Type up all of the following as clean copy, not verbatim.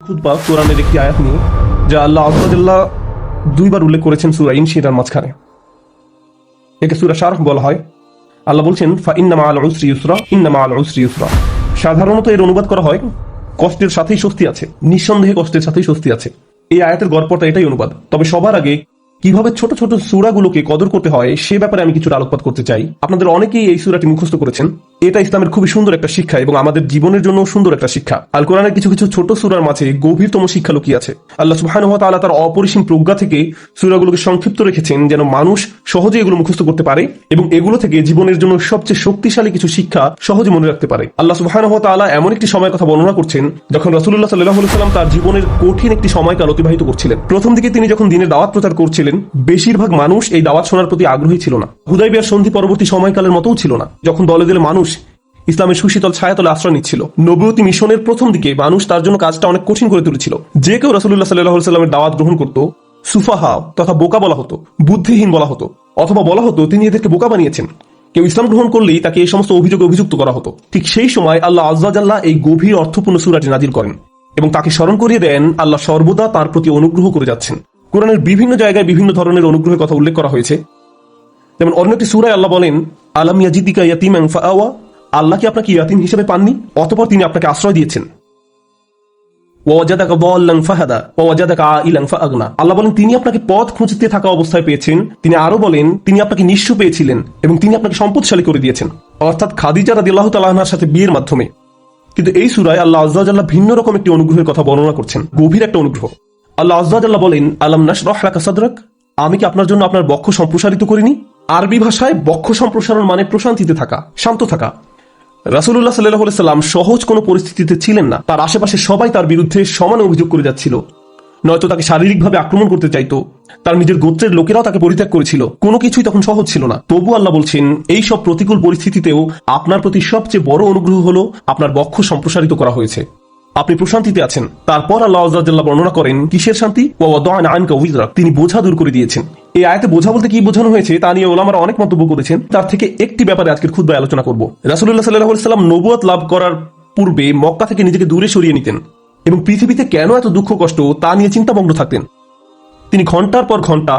খুতবা কোরআনের একটি আয়াত নিয়ে, যা আল্লাহ আযza দুইবার উল্লেখ করেছেন সূরা ইনশিরার মাঝখানে। একে সূরা শারহ বলা হয়। আল্লাহ বলছেন ফা ইন্না মাআল উসরি ইউসরা, ইন্না মাআল উসরি ইউসরা। সাধারণত এর অনুবাদ করা হয় কষ্টের সাথেই স্বস্তি আছে, নিঃসন্দেহে কষ্টের সাথেই স্বস্তি আছে। এই আয়াতের গড়পড়টা এটাই অনুবাদ। তবে সবার আগে কিভাবে ছোট ছোট সূরাগুলোকে কদর করতে হয় সে ব্যাপারে আমি কিছুটা আলোকপাত করতে চাই। আপনাদের অনেকেই এই সূরাটি মুখস্থ করেছেন। এটা ইসলামের খুবই সুন্দর একটা শিক্ষা এবং আমাদের জীবনের জন্য সুন্দর একটা শিক্ষা। আল কোরআনের কিছু কিছু ছোট সূরার মাঝে গভীরতম শিক্ষা লুকিয়ে আছে। আল্লাহ সুবহানাহু ওয়া তাআলা তার অপরিসীম প্রজ্ঞা থেকে সূরাগুলোকে সংক্ষিপ্ত রেখেছেন যেন মানুষ সহজে এগুলো মুখস্থ করতে পারে এবং এগুলো থেকে জীবনের জন্য সবচেয়ে শক্তিশালী কিছু শিক্ষা সহজে মনে রাখতে পারে। আল্লাহ সুবহানাহু ওয়া তাআলা এমন একটি সময়ের কথা বর্ণনা করছেন যখন রাসূলুল্লাহ সাল্লাল্লাহু আলাইহি ওয়াসাল্লাম তার জীবনের কঠিন একটি সময়কাল অতিবাহিত করছিলেন। প্রথম দিকে তিনি যখন দ্বীনের দাওয়াত প্রচার করছিলেন, বেশিরভাগ মানুষ এই দাওয়াত শোনার প্রতি আগ্রহী ছিল না। হুদায়বিয়ার সন্ধি পরবর্তী সময়কালের মতোও ছিল না, যখন দলে দলে মানুষ ইসলামের সুশীতল ছায়াতলে আশ্রয় নিচ্ছিল। নবুয়তি মিশনের প্রথম দিকে মানুষ তার জন্য কাজটা অনেক কঠিন করে তুলেছিল। যে কেউ রাসূলুল্লাহ সাল্লাল্লাহু আলাইহি ওয়াসাল্লামের দাওয়াত গ্রহণ করত, সুফাহা তথা বোকা বলা হতো, বুদ্ধিহীন বলা হতো, অথবা বলা হতো তিনি এদেরকে বোকা বানিয়েছেন। কেউ ইসলাম গ্রহণ করলেই তাকে এই সমস্ত অভিযোগে অভিযুক্ত করা হতো। ঠিক সেই সময় আল্লাহ আযza ওয়া জাল্লা এই গভীর অর্থপূর্ণ সূরাটি নাজিল করেন এবং তাকে স্মরণ করিয়ে দেন আল্লাহ সর্বদা তার প্রতি অনুগ্রহ করে যাচ্ছেন। কোরআনের বিভিন্ন জায়গায় বিভিন্ন ধরনের অনুগ্রহের কথা উল্লেখ করা হয়েছে। যেমন অন্য একটি সূরায় আল্লাহ বলেন, আলাম ইয়াজিদিকা ইয়াতীমান ফাআওয়া, আল্লাহ কি আপনাকে ইয়াতীম হিসেবে পাননি, অতঃপর তিনি আপনাকে আশ্রয় দিয়েছেন। ওয়াজাদাকা দাল্লান ফাহাদা ওয়াজাদাকা আইলান ফাআগনা, আল্লাহ বলেন তিনি আপনাকে পথ খুঁজতে থাকা অবস্থায় পেয়েছেন। তিনি আরো বলেন তিনি আপনাকে নিঃস্ব পেয়েছিলেন এবং তিনি আপনাকে সম্পদশালী করে দিয়েছেন, অর্থাৎ খাদিজা রাদিয়াল্লাহু তাআলা আনহার সাথে বিয়ের মাধ্যমে। কিন্তু এই সূরায় আল্লাহ আযza ওয়া জাল্লা ভিন্ন রকম একটি অনুগ্রহের কথা বর্ণনা করছেন, গভীর একটা অনুগ্রহ। আল্লাহ আযza ওয়া জাল্লা বলেন, আলাম নাশরাহ লাকা সাদরাক, আমি কি আপনার জন্য আপনার বক্ষ সম্প্রসারিত করিনি। আরবি ভাষায় বক্ষ সম্প্রসারণ মানে প্রশান্তিতে থাকা, শান্ত থাকা। রাসূলুল্লাহ সাল্লাল্লাহু আলাইহি সাল্লাম সহজ কোনো পরিস্থিতিতে ছিলেন না। তার আশেপাশে সবাই তার বিরুদ্ধে সমান অভিযোগ করে যাচ্ছিল, নয়তো তাকে শারীরিকভাবে আক্রমণ করতে চাইতো। তার নিজের গোত্রের লোকেরাও তাকে পরিত্যাগ করেছিল। কোনো কিছুই তখন সহজ ছিল না। তবু আল্লাহ বলছেন এই সব প্রতিকূল পরিস্থিতিতেও আপনার প্রতি সবচেয়ে বড় অনুগ্রহ হলো আপনার বক্ষ সম্প্রসারিত করা হয়েছে, আপনি প্রশান্তিতে আছেন। তারপর আল্লাহ আযza ওয়া জাল্লা বর্ণনা করেন কিসের শান্তি, ওয়া ওয়াদা'না আনকা উযরাক, তিনি বোঝা দূর করে দিয়েছেন। এই আয়াতে বোঝা বলতে কি বোঝানো হয়েছে তা নিয়ে ওলামারা অনেক মন্তব্য করেছেন। তার থেকে একটি ব্যাপারে আজকের খুতবায় আলোচনা করব। রাসূলুল্লাহ সাল্লাল্লাহু আলাইহি সাল্লাম নবুয়ত লাভ করার পূর্বে মক্কা থেকে নিজেকে দূরে সরিয়ে নিতেন এবং পৃথিবীতে কেন এত দুঃখ কষ্ট তা নিয়ে চিন্তামগ্ন থাকতেন। তিনি ঘন্টার পর ঘন্টা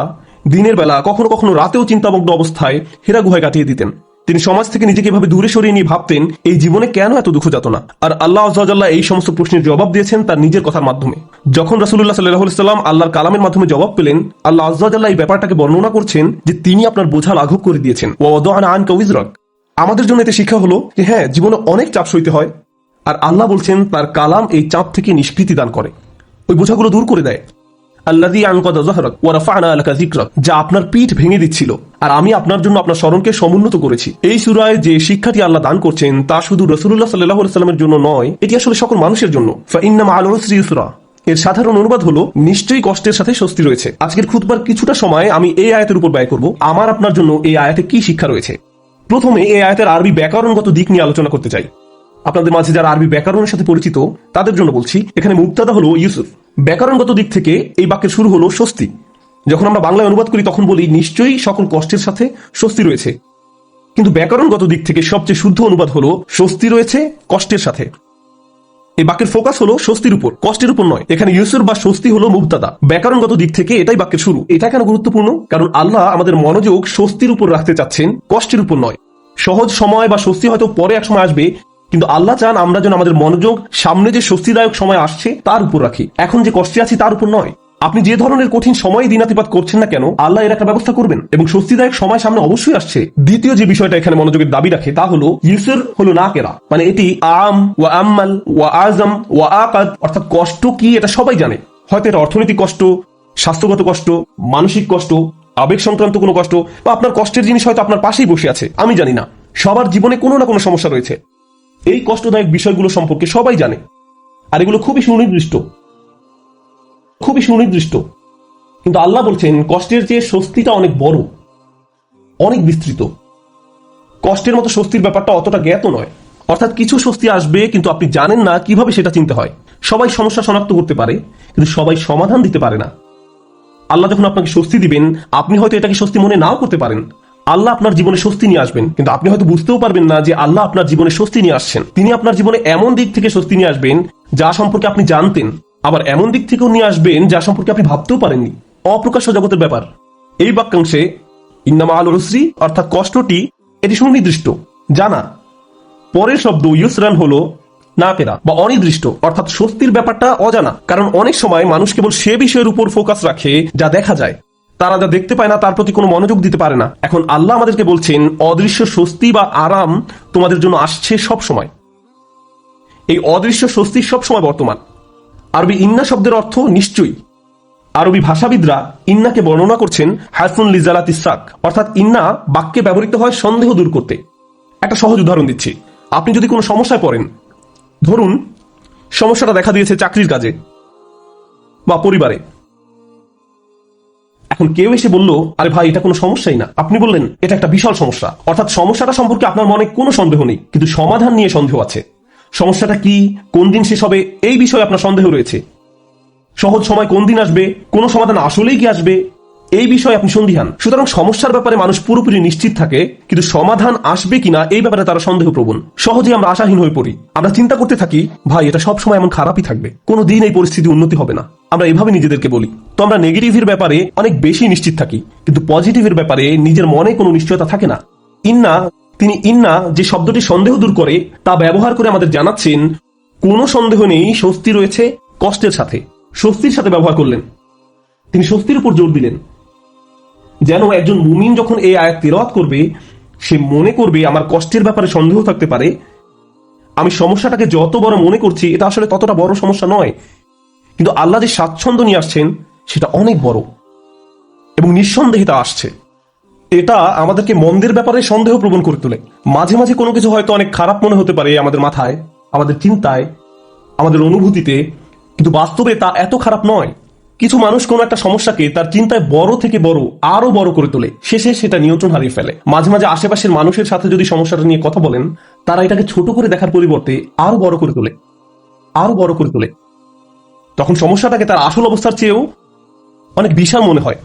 দিনের বেলা, কখনো কখনো রাতেও চিন্তামগ্ন অবস্থায় হেরা গুহায় কাটিয়ে দিতেন। তিনি সমাজ থেকে নিজেকে এভাবে দূরে সরিয়ে নিয়ে ভাবতেন এই জীবনে কেন এত দুঃখ যাতনা। আর আল্লাহ আযza ওয়া জাল্লা এই সমস্ত প্রশ্নের জবাব দিয়েছেন তার নিজের কথার মাধ্যমে। যখন রাসূলুল্লাহ সাল্লাল্লাহু আলাইহি সাল্লাম আল্লাহর কালামের মাধ্যমে জবাব পেলেন, আল্লাহ আযza ওয়া জাল্লা এই ব্যাপারটাকে বর্ণনা করছেন যে তিনি আপনার বোঝা লাঘব করে দিয়েছেন। ওয়া ওয়াদা'না আনকা উযরাক, আমাদের জন্য এতে শিক্ষা হলো যে হ্যাঁ, জীবনে অনেক চাপ সইতে হয়, আর আল্লাহ বলছেন তার কালাম এই চাপ থেকে নিষ্কৃতি দান করে, ওই বোঝাগুলো দূর করে দেয়। আল্লাযী আনকাযা যাহরাক ওয়া রাফা'না লাকা যিকরাক, যা আপনার পিঠ ভেঙে দিচ্ছিল আর আমি আপনার জন্য আপনার স্মরণকে সমুন্নত করেছি। এই সূরায় যে শিক্ষাটি আল্লাহ দান করছেন তা শুধু রাসূলুল্লাহ সাল্লাল্লাহু আলাইহি সাল্লামের জন্য নয়, এটি আসলে সকল মানুষের জন্য। ফা ইন্না মাআল উসরি ইউসরা, এর সাধারণ অনুবাদ হলো নিশ্চয়ই কষ্টের সাথে স্বস্তি রয়েছে। আজকের খুতবার কিছুটা সময় আমি এই আয়াতের উপর ব্যয় করব। আমার আপনার জন্য এই আয়াতে কি শিক্ষা রয়েছে। প্রথমে এই আয়াতের আরবি ব্যাকরণগত দিক নিয়ে আলোচনা করতে চাই। আপনাদের মাঝে যারা আরবি ব্যাকরণের সাথে পরিচিত তাদের জন্য বলছি, এখানে মুবতাদা হলো ইউসুফ। ব্যাকরণগত দিক থেকে এই বাক্যের শুরু হলো স্বস্তি। যখন আমরা বাংলায় অনুবাদ করি তখন বলি নিশ্চয়ই সকল কষ্টের সাথে স্বস্তি রয়েছে, কিন্তু ব্যাকরণগত দিক থেকে সবচেয়ে শুদ্ধ অনুবাদ হলো স্বস্তি রয়েছে কষ্টের সাথে। এই বাক্যের ফোকাস হলো স্বস্তির উপর, কষ্টের উপর নয়। এখানে ইউসুফ বা স্বস্তি হলো মুবতাদা। ব্যাকরণগত দিক থেকে এটাই বাক্যের শুরু। এটা কেন গুরুত্বপূর্ণ? কারণ আল্লাহ আমাদের মনোযোগ স্বস্তির উপর রাখতে চাচ্ছেন, কষ্টের উপর নয়। সহজ সময় বা স্বস্তি হয়তো পরে এক সময় আসবে, কিন্তু আল্লাহ চান আমরা যেন আমাদের মনোযোগ সামনে যে স্বস্তিদায়ক সময় আসছে তার উপর রাখি, এখন যে কষ্টে আছি তার উপর নয়। আপনি যে ধরনের কঠিন সময় দিনাতিপাত করছেন না কেন, আল্লাহ এর একটা ব্যবস্থা করবেন এবং স্বস্তিদায়ক সময় সামনে অবশ্যই আসছে। দ্বিতীয় যে বিষয়টা এখানে মনোযোগের দাবি রাখে তা হলো ইউসর হলো নাকেরা, মানে এটি আম ওয়া আম্মাল ওয়া আজম ওয়া আকাদ, অর্থাৎ কষ্ট কি এটা সবাই জানে। হয়তো এটা অর্থনৈতিক কষ্ট, স্বাস্থ্যগত কষ্ট, মানসিক কষ্ট, আবেগ সংক্রান্ত কোনো কষ্ট, বা আপনার কষ্টের জিনিস হয়তো আপনার পাশেই বসে আছে, আমি জানি না। সবার জীবনে কোনো না কোনো সমস্যা রয়েছে। এই কষ্টদায়ক বিষয়গুলো সম্পর্কে সবাই জানে, আর এগুলো খুবই সুনির্দিষ্ট, খুবই সুনির্দিষ্ট। কিন্তু আল্লাহ বলছেন কষ্টের চেয়ে স্বস্তিটা অনেক বড়, অনেক বিস্তৃত। কষ্টের মতো স্বস্তির ব্যাপারটা অতটা জ্ঞাত নয়, অর্থাৎ কিছু স্বস্তি আসবে কিন্তু আপনি জানেন না কিভাবে সেটা চিনতে হয়। সবাই সমস্যা শনাক্ত করতে পারে কিন্তু সবাই সমাধান দিতে পারে না। আল্লাহ যখন আপনাকে স্বস্তি দিবেন, আপনি হয়তো এটাকে স্বস্তি মনে নাও করতে পারেন। আল্লাহ আপনার জীবনে স্বস্তি নিয়ে আসবেন, কিন্তু আপনি হয়তো বুঝতেও পারবেন না যে আল্লাহ আপনার জীবনে স্বস্তি নিয়ে আসছেন। তিনি আপনার জীবনে এমন দিক থেকে স্বস্তি নিয়ে আসবেন যা সম্পর্কে আপনি জানতেন আবার এমন দিক থেকেও নিয়ে আসবেন যা সম্পর্কে আপনি ভাবতেও পারেননি, অপ্রকাশ্য জগতের ব্যাপার। এই বাক্যাংশে ইন্নামা আল উসরি অর্থাৎ কষ্টটি এটি সুনির্দিষ্ট, জানা। পরের শব্দ ইউসরান হলো না পেরা বা অনির্দিষ্ট, অর্থাৎ স্বস্তির ব্যাপারটা অজানা। কারণ অনেক সময় মানুষ কেবল সে বিষয়ের উপর ফোকাস রাখে যা দেখা যায়, তারা যা দেখতে পায় না তার প্রতি কোনো মনোযোগ দিতে পারে না। এখন আল্লাহ আমাদেরকে বলছেন অদৃশ্য স্বস্তি বা আরাম তোমাদের জন্য আসছে সব সময়। এই অদৃশ্য স্বস্তি সব সময় বর্তমান। আরবি ইন্না শব্দের অর্থ নিশ্চয়ই। আরবি ভাষাবিদরা ইন্নাকে বর্ণনা করছেন হাসফুন লিজালাত ইসাক, অর্থাৎ ইন্না বাক্যে ব্যবহৃত হয় সন্দেহ দূর করতে। একটা সহজ উদাহরণ দিচ্ছি। আপনি যদি কোনো সমস্যায় পড়েন, ধরুন সমস্যাটা দেখা দিয়েছে চাকরির কাজে বা পরিবারে। এখন কেউ এসে বলল, আরে ভাই এটা কোনো সমস্যাই না। আপনি বললেন এটা একটা বিশাল সমস্যা, অর্থাৎ সমস্যাটা সম্পর্কে আপনার মনে কোনো সন্দেহ নেই, কিন্তু সমাধান নিয়ে সন্দেহ আছে। সমস্যাটা কি, কোন দিন শেষ হবে, এই বিষয়ে আপনার সন্দেহ রয়েছে। সহজ সময় কোন দিন আসবে, কোন সমাধান আসলেই কি আসবে, এই বিষয়ে আপনি সন্দিহান। সুতরাং সমস্যার ব্যাপারে মানুষ পুরোপুরি নিশ্চিত থাকে, কিন্তু সমাধান আসবে কিনা এই ব্যাপারে তারা সন্দেহপ্রবণ। সহজে আমরা আশাহীন হয়ে পড়ি। আমরা চিন্তা করতে থাকি, ভাই এটা সব সময় এমন খারাপই থাকবে, কোনো দিন এই পরিস্থিতি উন্নতি হবে না। আমরা এভাবে নিজেদেরকে বলি। তো আমরা নেগেটিভের ব্যাপারে অনেক বেশি নিশ্চিত থাকি, কিন্তু পজিটিভের ব্যাপারে নিজের মনে কোনো নিশ্চয়তা থাকে না। তিনি ইন্না যে শব্দটি সন্দেহ দূর করে তা ব্যবহার করে আমাদের জানাচ্ছেন কোনো সন্দেহ নেই, স্বস্তি রয়েছে কষ্টের সাথে। স্বস্তির সাথে ব্যবহার করলেন, তিনি স্বস্তির উপর জোর দিলেন, যেন একজন মুমিন যখন এই আয়াত তিলাওয়াত করবে সে মনে করবে আমার কষ্টের ব্যাপারে সন্দেহ থাকতে পারে, আমি সমস্যাটাকে যত বড় মনে করছি এটা আসলে ততটা বড় সমস্যা নয়, কিন্তু আল্লাহ যে স্বাচ্ছন্দ্য নিয়ে আসছেন সেটা অনেক বড় এবং নিঃসন্দেহে তা আসছে। এটা আমাদেরকে মন্দের ব্যাপারে সন্দেহ প্রবণ করে তোলে। মাঝে মাঝে কোনো কিছু হয়তো অনেক খারাপ মনে হতে পারে আমাদের মাথায়, আমাদের চিন্তায়, আমাদের অনুভূতিতে, কিন্তু বাস্তবে তা এত খারাপ নয়। কিছু মানুষ কোনো একটা সমস্যাকে তার চিন্তায় বড় থেকে বড় আরো বড় করে তোলে, শেষে সেটা নিয়ন্ত্রণ হারিয়ে ফেলে। মাঝে মাঝে আশেপাশের মানুষের সাথে যদি সমস্যাটা নিয়ে কথা বলেন, তারা এটাকে ছোট করে দেখার পরিবর্তে আরো বড় করে তোলে, আরো বড় করে তোলে। তখন সমস্যাটাকে তার আসল অবস্থার চেয়েও অনেক বিশাল মনে হয়।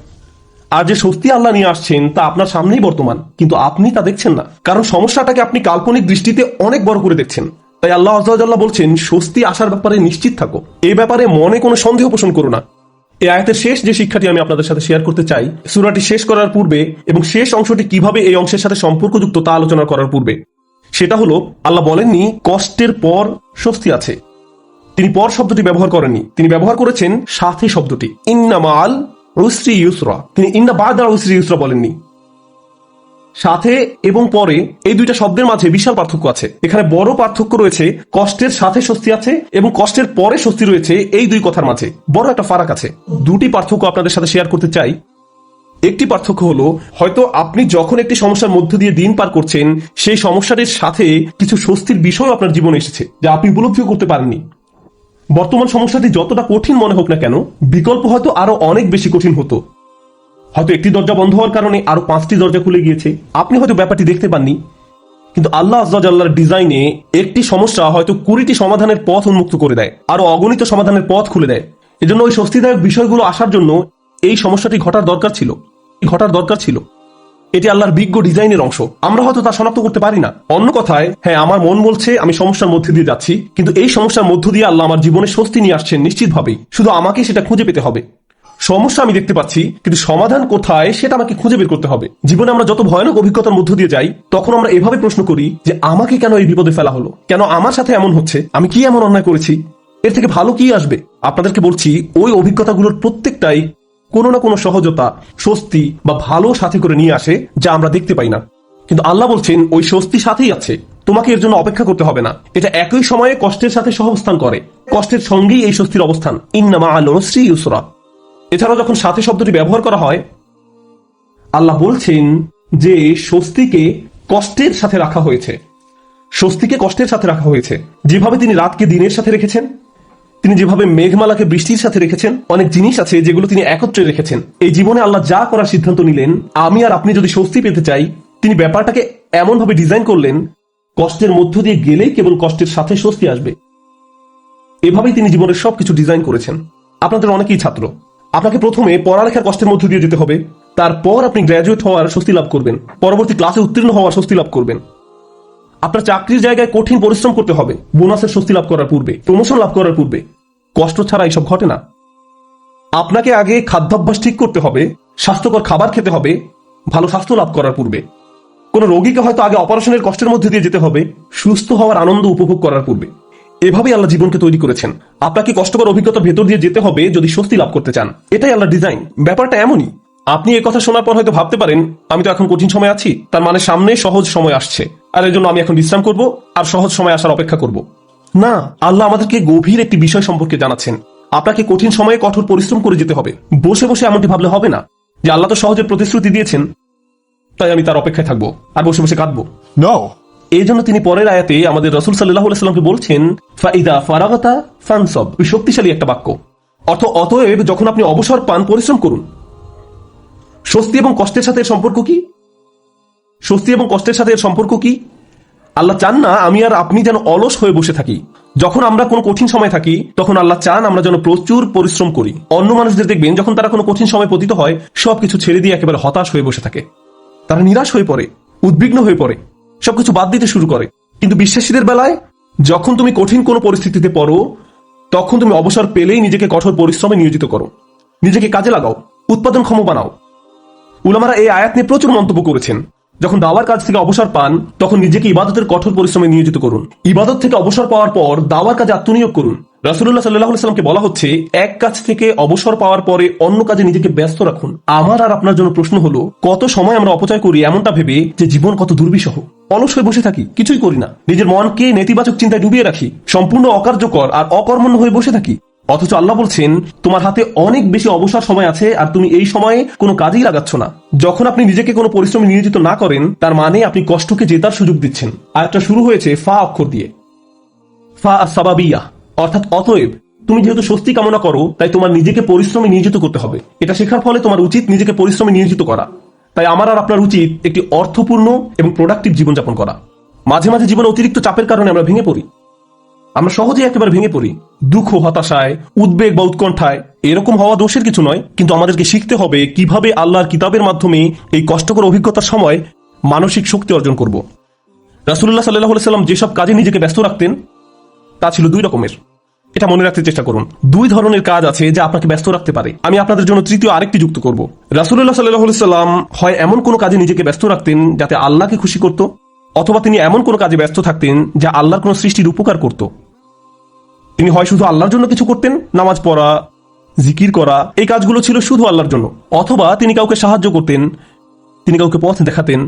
আর যে স্বস্তি আল্লাহ নিয়ে আসছেন তা আপনার সামনেই বর্তমান, কিন্তু আপনি তা দেখছেন না, কারণ সমস্যাটাকে আপনি কাল্পনিক দৃষ্টিতে অনেক বড় করে দেখছেন। তাই আল্লাহ আযজা ওয়া জাল্লা বলছেন স্বস্তি আসার ব্যাপারে নিশ্চিত থাকো, এই ব্যাপারে মনে কোনো সন্দেহ পোষণ করো না। এই আয়াতের শেষ যে শিক্ষাটি আমি আপনাদের সাথে শেয়ার করতে চাই, সূরাটি শেষ করার পূর্বে এবং শেষ অংশটি কিভাবে এই অংশের সাথে সম্পর্কযুক্ত তা আলোচনা করার পূর্বে, সেটা হলো আল্লাহ বলেননি কষ্টের পর স্বস্তি আছে। তিনি পর শব্দটি ব্যবহার করেননি, তিনি ব্যবহার করেছেন সাথে শব্দটি, ইন্না মাল উসরি ইউসরা। তিনি ইন্না বা'দা উসরি ইউসরা বলেননি। সাথে এবং পরে এই দুইটা শব্দের মাঝে বিশাল পার্থক্য আছে। এখানে বড় পার্থক্য রয়েছে কষ্টের সাথে স্বস্তি আছে এবং কষ্টের পরে স্বস্তি রয়েছে, এই দুই কথার মাঝে বড় একটা ফারাক আছে। দুটি পার্থক্য আপনাদের সাথে শেয়ার করতে চাই। একটি পার্থক্য হলো, হয়তো আপনি যখন একটি সমস্যার মধ্য দিয়ে দিন পার করছেন, সেই সমস্যাটির সাথে কিছু স্বস্তির বিষয় আপনার জীবনে এসেছে যা আপনি উপলব্ধিও করতে পারেননি। বর্তমান সমস্যাটি যতটা কঠিন মনে হোক না কেন, বিকল্প হয়তো আরো অনেক বেশি কঠিন হতো। হয়তো একটি দরজা বন্ধ হওয়ার কারণে আরো 5টি দরজা খুলে গিয়েছে, আপনি হয়তো ব্যাপারটি দেখতে পাননি, কিন্তু আল্লাহ আযজা ওয়া জাল্লার ডিজাইনে একটি সমস্যা হয়তো 20টি সমাধানের পথ উন্মুক্ত করে দেয়, আরো অগণিত সমাধানের পথ খুলে দেয়। এজন্য ওই স্বস্তিদায়ক বিষয়গুলো আসার জন্য এই সমস্যাটি ঘটার দরকার ছিল। এটি আল্লাহর বিজ্ঞ ডিজাইনের অংশ, আমরা হয়তো তা শনাক্ত করতে পারি না। অন্য কথায়, হ্যাঁ আমার মন বলছে আমি সমস্যার মধ্যে দিয়ে যাচ্ছি, কিন্তু এই সমস্যার মধ্য দিয়ে আল্লাহ আমার জীবনে স্বস্তি নিয়ে আসছেন নিশ্চিতভাবেই, শুধু আমাকে সেটা খুঁজে পেতে হবে। সমস্যা আমি দেখতে পাচ্ছি, কিন্তু সমাধান কোথায় সেটা আমাকে খুঁজে বের করতে হবে। জীবনে আমরা যত ভয়ানক অভিজ্ঞতার মধ্য দিয়ে যাই, তখন আমরা এভাবে প্রশ্ন করি যে আমাকে কেন এই বিপদে ফেলা হলো, কেন আমার সাথে এমন হচ্ছে, আমি কি এমন অন্যায় করেছি, এর থেকে ভালো কি আসবে। আপনাদেরকে বলছি, ওই অভিজ্ঞতাগুলোর প্রত্যেকটাই কোনো না কোনো সহজতা, স্বস্তি বা ভালো সাথে করে নিয়ে আসে যা আমরা দেখতে পাই না। কিন্তু আল্লাহ বলছেন ওই স্বস্তি সাথেই আছে, তোমাকে এর জন্য অপেক্ষা করতে হবে না। এটা একই সময়ে কষ্টের সাথে সহাবস্থান করে, কষ্টের সঙ্গেই এই স্বস্তির অবস্থান। ইন্না মা'আল উসরি ইউসরা। এছাড়াও যখন সাথে শব্দটি ব্যবহার করা হয়, আল্লাহ বলছেন যে স্বস্তিকে কষ্টের সাথে রাখা হয়েছে, স্বস্তিকে কষ্টের সাথে রাখা হয়েছে। যেভাবে তিনি রাতকে দিনের সাথে রেখেছেন, তিনি যেভাবে মেঘমালাকে বৃষ্টির সাথে রেখেছেন, অনেক জিনিস আছে যেগুলো তিনি একত্রে রেখেছেন। এই জীবনে আল্লাহ যা করার সিদ্ধান্ত নিলেন, আমি আর আপনি যদি স্বস্তি পেতে চাই, তিনি ব্যাপারটাকে এমন ভাবে ডিজাইন করলেন, কষ্টের মধ্য দিয়ে গেলেই কেবল কষ্টের সাথে স্বস্তি আসবে। এভাবেই তিনি জীবনের সবকিছু ডিজাইন করেছেন। আপনাদের অনেকেই ছাত্র, আপনাকে প্রথমে পড়ালেখার কষ্টের মধ্য দিয়ে যেতে হবে, তারপর আপনি গ্র্যাজুয়েট হওয়ার স্বস্তি লাভ করবেন, পরবর্তী ক্লাসে উত্তীর্ণ হওয়ার স্বস্তি লাভ করবেন। আপনার চাকরির জায়গায় কঠিন পরিশ্রম করতে হবে বোনাসের স্বস্তি লাভ করার পূর্বে, প্রমোশন লাভ করার পূর্বে। কষ্ট ছাড়া এইসব ঘটে না। আপনাকে আগে খাদ্যাভ্যাস ঠিক করতে হবে, স্বাস্থ্যকর খাবার খেতে হবে ভালো স্বাস্থ্য লাভ করার পূর্বে। কোনো রোগীকে হয়তো আগে অপারেশনের কষ্টের মধ্যে দিয়ে যেতে হবে সুস্থ হওয়ার আনন্দ উপভোগ করার পূর্বে। এভাবেই আল্লাহ জীবনকে তৈরি করেছেন। আপনাকে কষ্টকর অভিজ্ঞতার ভেতর দিয়ে যেতে হবে যদি স্বস্তি লাভ করতে চান। এটাই আল্লাহর ডিজাইন। ব্যাপারটা এমনই। আপনি এই কথা শোনার পর হয়তো ভাবতে পারেন, আমি তো এখন কঠিন সময় আছি, তার মানে সামনে সহজ সময় আসছে, আর এর জন্য আমি এখন বিশ্রাম করব আর সহজ সময় আসার অপেক্ষা করব। না, আল্লাহ আমাদেরকে গভীর একটি বিষয় সম্পর্কে জানাচ্ছেন। আপনাকে কঠিন সময়ে কঠোর পরিশ্রম করে যেতে হবে। বসে বসে এমনটি ভাবলে হবে না যে আল্লাহ তো সহজে প্রতিশ্রুতি দিয়েছেন, তাই আমি তার অপেক্ষায় থাকবো আর বসে বসে কাঁদবো। No. এই জন্য তিনি পরের আয়াতে আমাদের রাসূল সাল্লাল্লাহু আলাইহি সাল্লামকে বলছেন, ফাইদা ফারাগাতা ফানসব। শক্তিশালী একটা বাক্য। অতএব যখন আপনি অবসর পান পরিশ্রম করুন। স্বস্তি এবং কষ্টের সাথে এর সম্পর্ক কি? স্বস্তি এবং কষ্টের সাথে এর সম্পর্ক কি? আল্লাহ চান না আমি আর আপনি যেন অলস হয়ে বসে থাকি। যখন আমরা কোনো কঠিন সময় থাকি তখন আল্লাহ চান আমরা যেন প্রচুর পরিশ্রম করি। অন্য মানুষদের দেখবেন যখন তারা কোনো কঠিন সময় পতিত হয় সবকিছু ছেড়ে দিয়ে একেবারে হতাশ হয়ে বসে থাকে। তারা নিরাশ হয়ে পড়ে, উদ্বিগ্ন হয়ে পড়ে, সবকিছু বাদ দিতে শুরু করে। কিন্তু বিশ্বাসীদের বেলায় যখন তুমি কঠিন কোনো পরিস্থিতিতে পড়ো তখন তুমি অবসর পেলেই নিজেকে কঠোর পরিশ্রমে নিয়োজিত করো, নিজেকে কাজে লাগাও, উৎপাদনক্ষম বানাও। উলামারা এই আয়াত নিয়ে প্রচুর মন্তব্য করেছেন। যখন দাওয়ার কাজ থেকে অবসর পান তখন নিজেকে ইবাদতের কঠোর পরিশ্রমে নিয়োজিত করুন। ইবাদত থেকে অবসর পাওয়ার পর দাওয়ার কাজে আত্মনিয়োগ করুন। রাসূলুল্লাহ সাল্লাল্লাহু আলাইহি সাল্লামকে বলা হচ্ছে এক কাজ থেকে অবসর পাওয়ার পরে অন্য কাজে নিজেকে ব্যস্ত রাখুন। আমার আর আপনার জন্য প্রশ্ন হলো, কত সময় আমরা অপচয় করি এমনটা ভেবে যে জীবন কত দুর্বিষহ। অলস হয়ে বসে থাকি, কিছুই করি না, নিজের মনকে নেতিবাচক চিন্তায় ডুবিয়ে রাখি, সম্পূর্ণ অকার্যকর আর অকর্মণ্য হয়ে বসে থাকি। অথচ আল্লাহ বলছেন তোমার হাতে অনেক বেশি অবসর সময় আছে আর তুমি এই সময়ে কোনো কাজেই লাগাচ্ছ না। যখন আপনি নিজেকে কোনো পরিশ্রমে নিয়োজিত না করেন তার মানে আপনি কষ্টকে জেতার সুযোগ দিচ্ছেন। আয়াতটা শুরু হয়েছে ফা অক্ষর দিয়ে, ফা সাবাবিয়া, অর্থাৎ অতএব তুমি যেহেতু স্বস্তি কামনা করো তাই তোমার নিজেকে পরিশ্রমে নিয়োজিত করতে হবে। এটা শেখার ফলে তোমার উচিত নিজেকে পরিশ্রমে নিয়োজিত করা। তাই আমার আর আপনার উচিত একটি অর্থপূর্ণ এবং প্রোডাক্টিভ জীবনযাপন করা। মাঝে মাঝে জীবনে অতিরিক্ত চাপের কারণে আমরা ভেঙে পড়ি। আমরা সহজেই একেবারে ভেঙে পড়ি দুঃখ, হতাশায়, উদ্বেগ বা উৎকণ্ঠায়। এরকম হওয়া দোষের কিছু নয়, কিন্তু আমাদেরকে শিখতে হবে কিভাবে আল্লাহর কিতাবের মাধ্যমে এই কষ্টকর অভিজ্ঞতার সময় মানসিক শক্তি অর্জন করব। রাসূলুল্লাহ সাল্লাল্লাহু আলাইহি সাল্লাম যেসব কাজে নিজেকে ব্যস্ত রাখতেন তা ছিল দুই রকমের। এটা মনে রাখতে চেষ্টা করুন। দুই ধরনের কাজ আছে যা আপনাকে ব্যস্ত রাখতে পারে। আমি আপনাদের জন্য তৃতীয় আরেকটি যুক্ত করব। রাসূলুল্লাহ সাল্লাল্লাহু আলাইহি সাল্লাম হয় এমন কোনো কাজে নিজেকে ব্যস্ত রাখতেন যাতে আল্লাহকে খুশি করত, অথবা তিনি এমন কোনো কাজে ব্যস্ত থাকতেন যা আল্লাহর কোনো সৃষ্টির উপকার করত। তিনি হয় শুধু আল্লাহর জন্য কিছু করতেন, নামাজ পড়া, জিকির করা, এই কাজগুলো ছিল শুধু আল্লাহর জন্য, অথবা তিনি কাউকে সাহায্য করতেন, তিনি কাউকে পথ দেখাতেন,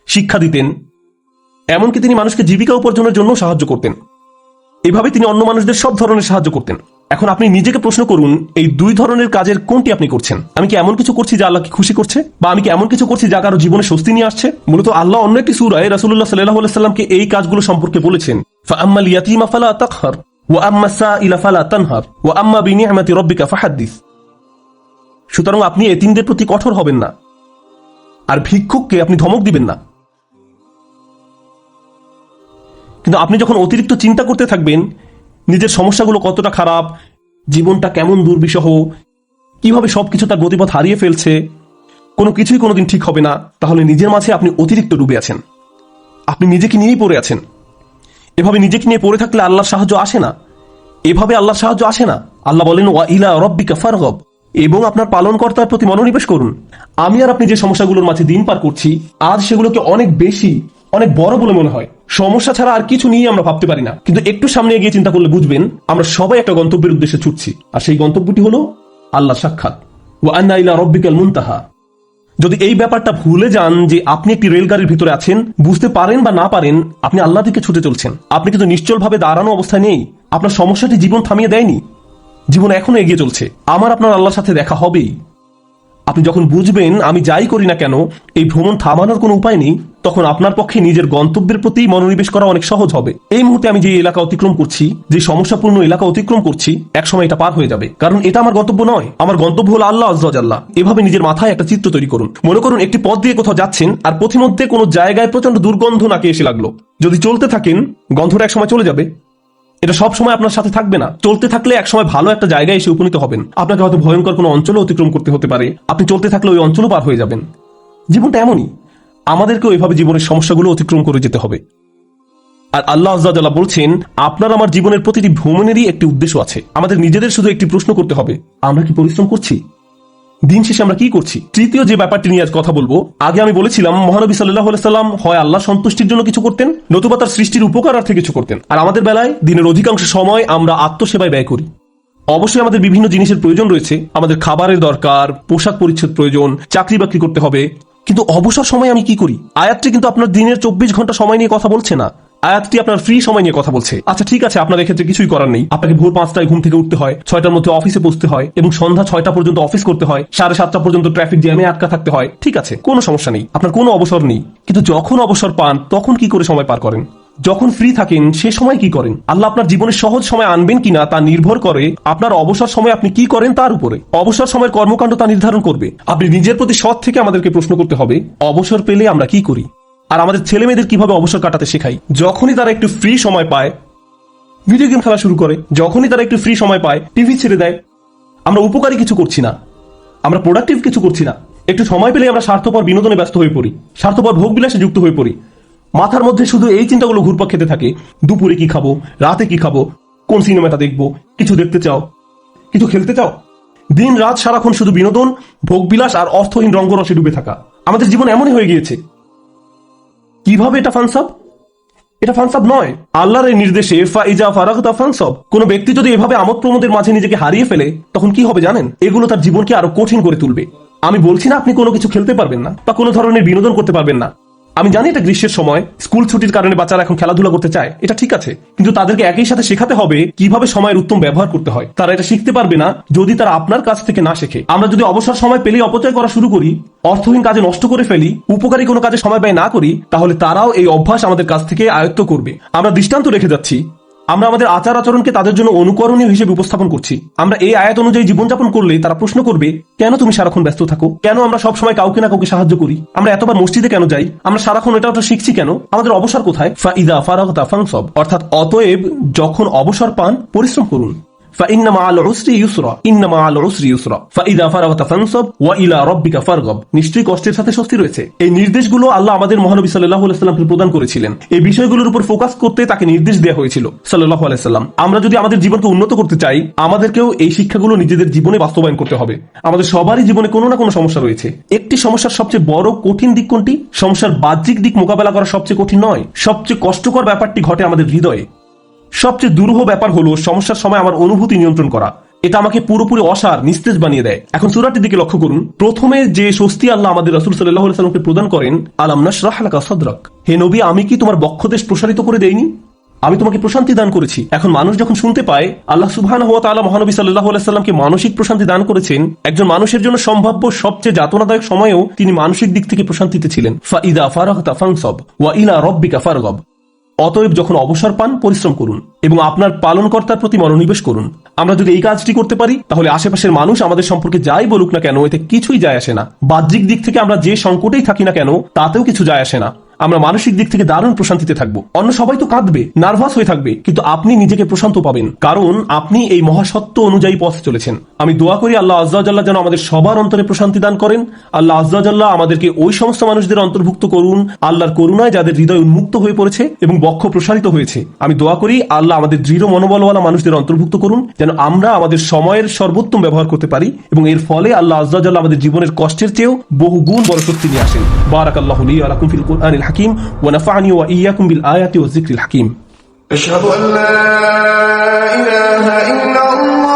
শিক্ষা দিতেন, এমনকি তিনি মানুষকে জীবিকা উপার্জনের জন্য সাহায্য করতেন। এভাবে তিনি অন্য মানুষদের সব ধরনের সাহায্য করতেন। এখন আপনি নিজেকে প্রশ্ন করুন এই দুই ধরনের কাজের কোনটি আপনি করছেন? আমি কি এমন কিছু করছি যা আল্লাহকে খুশি করছে, বা আমি কি এমন কিছু করছি যা কারো জীবনে স্বস্তি নিয়ে আসছে? মূলত আল্লাহ অন্য একটি সূরায় রাসূলুল্লাহ সাল্লাল্লাহু আলাইহি সাল্লামকে এই কাজগুলো সম্পর্কে বলেছেন, ফাআম্মাল ইয়াতীমা ফালা তাকহার ওয়া আম্মা সাইলা ফালা তানহার ওয়া আম্মা বিনি'মাতি রাব্বিকা ফাহাদ্দিস। সুতরাং আপনি এতিমদের প্রতি কঠোর হবেন না আর ভিক্ষুককে আপনি ধমক দিবেন না। কিন্তু আপনি যখন অতিরিক্ত চিন্তা করতে থাকবেন নিজের সমস্যাগুলো কতটা খারাপ, জীবনটা কেমন দুর্বিষহ, কিভাবে সবকিছু তার গতিপথ হারিয়ে ফেলছে, কোনো কিছুই কোনোদিন ঠিক হবে না, তাহলে নিজের মাঝে আপনি অতিরিক্ত ডুবে আছেন। আপনি নিজেকে নিয়েই পড়ে আছেন। এভাবে নিজেকে নিয়ে পড়ে থাকলে আল্লাহর সাহায্য আসে না। এভাবে আল্লাহর সাহায্য আসে না। আল্লাহ বলেন ওয়া ইলা রাব্বিকা ফারগব, এবং আপনার পালনকর্তার প্রতি মনোনিবেশ করুন। আমি আর আপনি যে সমস্যাগুলোর মাঝে দিন পার করছি আজ সেগুলোকে অনেক বেশি, অনেক বড় বলে মনে হয়। সমস্যা ছাড়া আর কিছু নিয়ে আমরা ভাবতে পারি না, কিন্তু একটু সামনে এগিয়ে চিন্তা করলে বুঝবেন আমরা সবাই একটা গন্তব্যের উদ্দেশ্যে ছুটছি, আর সেই গন্তব্যটি হলো আল্লাহ সাক্ষাৎ। ওয়া আন্না ইলা রাব্বিকাল মুনতাহা। যদি এই ব্যাপারটা ভুলে যান যে আপনি একটি রেলগাড়ির ভিতরে আছেন, বুঝতে পারেন বা না পারেন আপনি আল্লাহ দিকে ছুটে চলছেন, আপনি কিন্তু নিশ্চলভাবে দাঁড়ানো অবস্থায় নেই। আপনার সমস্যাটি জীবন থামিয়ে দেয়নি, জীবন এখনো এগিয়ে চলছে। আমার আপনার আল্লাহর সাথে দেখা হবেই। আপনি যখন বুঝবেন আমি যাই করি না কেন এই ভ্রমণ থামানোর কোনো উপায় নেই, তখন আপনার পক্ষে নিজের গন্তব্যের প্রতি মনোনিবেশ করা অনেক সহজ হবে। এই মুহূর্তে আমি যে এলাকা অতিক্রম করছি, যে সমস্যাপূর্ণ এলাকা অতিক্রম করছি, একসময় এটা পার হয়ে যাবে, কারণ এটা আমার গন্তব্য নয়। আমার গন্তব্য হলো আল্লাহ আযজা ওয়া জাল্লা। এভাবে নিজের মাথায় একটা চিত্র তৈরি করুন। মনে করুন একটি পথ দিয়ে কোথাও যাচ্ছেন আর পথিমধ্যে কোনো জায়গায় প্রচন্ড দুর্গন্ধ নাকে এসে লাগলো। যদি চলতে থাকেন গন্ধটা একসময় চলে যাবে। এটা সব সময় আপনার সাথে থাকবে না। চলতে থাকলে একসময় ভালো একটা জায়গায় এসে উপনীত হবেন। আপনাকে হয়তো ভয়ঙ্কর কোনো অঞ্চল অতিক্রম করতে হতে পারে, আপনি চলতে থাকলে ওই অঞ্চলও পার হয়ে যাবেন। জীবনটা এমনই, আমাদেরকেও এভাবে জীবনের সমস্যাগুলো অতিক্রম করে যেতে হবে। আর আল্লাহ আযজা ওয়া জাল্লা বলছেন, আপনার আমার জীবনের প্রতিটি ভ্রমণেরই একটি উদ্দেশ্য আছে। আমাদের নিজেদের শুধু একটি প্রশ্ন করতে হবে, আমরা কি পরিশ্রম করছি? দিন শেষে আমরা কি করছি? তৃতীয় যে ব্যাপারটি নিয়ে আজ কথা বলবো, আগে আমি বলেছিলাম মহানবী সাল্লাল্লাহু আলাইহি সাল্লাম হয় আল্লাহ সন্তুষ্টির জন্য কিছু করতেন, নতুবা তার সৃষ্টির উপকারার্থে কিছু করতেন। আর আমাদের বেলায় দিনের অধিকাংশ সময় আমরা আত্মসেবায় ব্যয় করি। অবশ্যই আমাদের বিভিন্ন জিনিসের প্রয়োজন রয়েছে, আমাদের খাবারের দরকার, পোশাক পরিচ্ছদ প্রয়োজন, চাকরি বাকরি করতে হবে, কিন্তু অবসর সময় আমি কি করি? আয়াতটি কিন্তু আপনার দিনের 24 ঘন্টা সময় নিয়ে কথা বলছে না, আয়াতটি আপনার ফ্রি সময় নিয়ে কথা বলছে। আচ্ছা ঠিক আছে, আপনার এক্ষেত্রে কিছুই করার নেই, আপনাকে ভোর 5টায় ঘুম থেকে উঠতে হয়, 6টার মধ্যে অফিসে পৌঁছতে হয় এবং সন্ধ্যা 6টা পর্যন্ত অফিস করতে হয়, 7:30টা পর্যন্ত ট্রাফিক জ্যামে আটকা থাকতে হয়। ঠিক আছে, কোনো সমস্যা নেই, আপনার কোনো অবসর নেই। কিন্তু যখন অবসর পান তখন কি করে সময় পার করেন? যখন ফ্রি থাকেন সে সময় কি করেন? আল্লাহ আপনার জীবনে সহজ সময় আনবেন কিনা তা নির্ভর করে আপনার অবসর সময় আপনি কি করেন তার উপরে। অবসর সময়ের কর্মকাণ্ড তা নির্ধারণ করবে। আপনি নিজের প্রতি সৎ থেকে আমাদেরকে প্রশ্ন করতে হবে, অবসর পেলে আমরা কি করি? আর আমাদের ছেলে মেয়েদের কিভাবে অবসর কাটাতে শেখাই? যখনই তারা একটু ফ্রি সময় পায় ভিডিও গেম খেলা শুরু করে, যখনই তারা একটু ফ্রি সময় পায় টিভি ছেড়ে দেয়। আমরা উপকারী কিছু করছি না, আমরা প্রোডাক্টিভ কিছু করছি না। একটু সময় পেলে আমরা স্বার্থপর বিনোদনে ব্যস্ত হয়ে পড়ি, স্বার্থপর ভোগবিলাসে যুক্ত হয়ে পড়ি। মাথার মধ্যে শুধু এই চিন্তাগুলো ঘুরপাক খেতে থাকে, দুপুরে কি খাবো, রাতে কি খাবো, কোন সিনেমাটা দেখবো, কিছু দেখতে চাও, কিছু খেলতে চাও। দিন রাত সারাক্ষণ শুধু বিনোদন, ভোগবিলাস আর অর্থহীন রঙ্গরসে ডুবে থাকা। আমাদের জীবন এমনই হয়ে গিয়েছে। কিভাবে এটা ফানসাব? এটা ফানসাব নয়, আল্লাহর এই নির্দেশে ফাইজা ফারাগতা ফানসাব। কোন ব্যক্তি যদি এভাবে আমোদ প্রমোদের মাঝে নিজেকে হারিয়ে ফেলে তখন কি হবে জানেন? এগুলো তার জীবনকে আরো কঠিন করে তুলবে। আমি বলছি না আপনি কোনো কিছু খেলতে পারবেন না বা কোনো ধরনের বিনোদন করতে পারবেন না। আমি জানি এটা গ্রীষ্মের সময়, স্কুল ছুটির কারণে বাচ্চারা এখন খেলাধুলা করতে চায়, এটা ঠিক আছে, কিন্তু তাদেরকে একই সাথে শেখাতে হবে কিভাবে সময়ের উত্তম ব্যবহার করতে হয়। তারা এটা শিখতে পারবে না যদি তারা আপনার কাছ থেকে না শেখে। আমরা যদি অবসর সময় পেলেই অপচয় করা শুরু করি, অর্থহীন কাজে নষ্ট করে ফেলি, উপকারী কোনো কাজে সময় ব্যয় না করি, তাহলে তারাও এই অভ্যাস আমাদের কাছ থেকে আয়ত্ত করবে। আমরা দৃষ্টান্ত রেখে যাচ্ছি, আমরা আমাদের আচার আচরণকে তাদের জন্য অনুকরণীয় হিসেবে উপস্থাপন করছি। আমরা এই আয়াত অনুযায়ী জীবনযাপন করলে তারা প্রশ্ন করবে, কেন তুমি সারাক্ষণ ব্যস্ত থাকো? কেন আমরা সবসময় কাউকে না কাউকে সাহায্য করি? আমরা এতবার মসজিদে কেন যাই? আমরা সারাক্ষণ এটা ওটা শিখছি কেন? আমাদের অবসর কোথায়? ফাইদা ফারাগতা ফানসাব, অর্থাৎ অতএব যখন অবসর পান পরিশ্রম করুন। فإن مع العسر يسرا إن مع العسر يسرا فإذا فرغت فانصب وإلى ربك فارغب। নিশ্চয়ই কষ্টের সাথে স্বস্তি রয়েছে। এই নির্দেশগুলো আল্লাহ আমাদের মহানবী সাল্লাল্লাহু আলাইহি সাল্লামকে প্রদান করেছিলেন। এই বিষয়গুলোর উপর ফোকাস করতে তাকে নির্দেশ দেওয়া হয়েছিল সাল্লাল্লাহু আলাইহি সাল্লাম। আমরা যদি আমাদের জীবনকে উন্নত করতে চাই, আমাদেরকেও এই শিক্ষাগুলো নিজেদের জীবনে বাস্তবায়ন করতে হবে। আমাদের সবারই জীবনে কোনো না কোনো সমস্যা রয়েছে। একটি সমস্যার সবচেয়ে বড় কঠিন দিক কোনটি? সমস্যার বাহ্যিক দিক মোকাবেলা করা সবচেয়ে কঠিন নয়, সবচেয়ে কষ্টকর ব্যাপারটি ঘটে আমাদের হৃদয়ে। সবচেয়ে দুরূহ ব্যাপার হলো সমস্যার সময় আমার অনুভূতি নিয়ন্ত্রণ করা। এটা আমাকে পুরোপুরি অসার, নিস্তেজ বানিয়ে দেয়। এখন সূরাটির দিকে লক্ষ্য করুন। প্রথমে যে স্বস্তি আল্লাহ আমাদের রাসূল সাল্লাল্লাহু আলাইহি ওয়াসাল্লামকে প্রদান করেন, আলাম নাশরাহ লাকা সাদরাক, হে নবী আমি কি তোমার বক্ষদেশ প্রসারিত করে দেইনি? আমি তোমাকে প্রশান্তি দান করেছি। এখন মানুষ যখন শুনতে পায় আল্লাহ সুবহানাহু ওয়া তাআলা মহানবী সাল্লাল্লাহু আলাইহি ওয়াসাল্লামকে মানসিক প্রশান্তি দান করেছেন, একজন মানুষের জন্য সম্ভাব্য সবচেয়ে যাতনাদায়ক সময়েও তিনি মানসিক দিক থেকে প্রশান্তিতে ছিলেন। ফাইদা ফারাগতা ফানসাব ওয়া ইলা রাব্বিকা ফারগাব। অতএব যখন অবসর পান পরিশ্রম করুন এবং আপনার পালনকর্তার প্রতি মনোনিবেশ করুন। আমরা যদি এই কাজটি করতে পারি তাহলে আশেপাশের মানুষ আমাদের সম্পর্কে যাই বলুক না কেন এতে কিছুই যায় আসে না। বাহ্যিক দিক থেকে আমরা যে সংকটেই থাকি না কেন তাতেও কিছু যায় আসে না। আমরা মানসিক দিক থেকে দারুণ প্রশান্তিতে থাকবো। অন্য সবাই তো কাঁদবে, নার্ভাস হয়ে থাকবে, কিন্তু আপনি নিজেকে প্রশান্ত পাবেন, কারণ আপনি এই মহাসত্য অনুযায়ী পথে চলেছেন। আমি দোয়া করি আল্লাহ আযজা ওয়া জাল্লা যেন আমাদের সবার অন্তরে প্রশান্তি দান করেন। আল্লাহ আযজা ওয়া জাল্লা আমাদেরকে ওই সমস্ত মানুষদের অন্তর্ভুক্ত করুন আল্লাহর করুণায় যাদের হৃদয় উন্মুক্ত হয়ে পড়েছে এবং বক্ষ প্রসারিত হয়েছে। আমি দোয়া করি আল্লাহ আমাদের দৃঢ় মনোবলওয়ালা মানুষদের অন্তর্ভুক্ত করুন যেন আমরা আমাদের সময়ের সর্বোত্তম ব্যবহার করতে পারি এবং এর ফলে আল্লাহ আযজা ওয়া জাল্লা আমাদের জীবনের কষ্টের চেয়েও বহু গুণ বড় শক্তি নিয়ে আসেন। বারাকাল্লাহু লি ওয়া লাকুম ফিল কুরআনিল হাকিম ওয়া নাফা'নি ওয়া ইয়্যাকুম বিল আয়াতি ওয়াজ যিকরিল হাকিম। আশহাদু আল্লা ইলাহা ইল্লাল্লাহ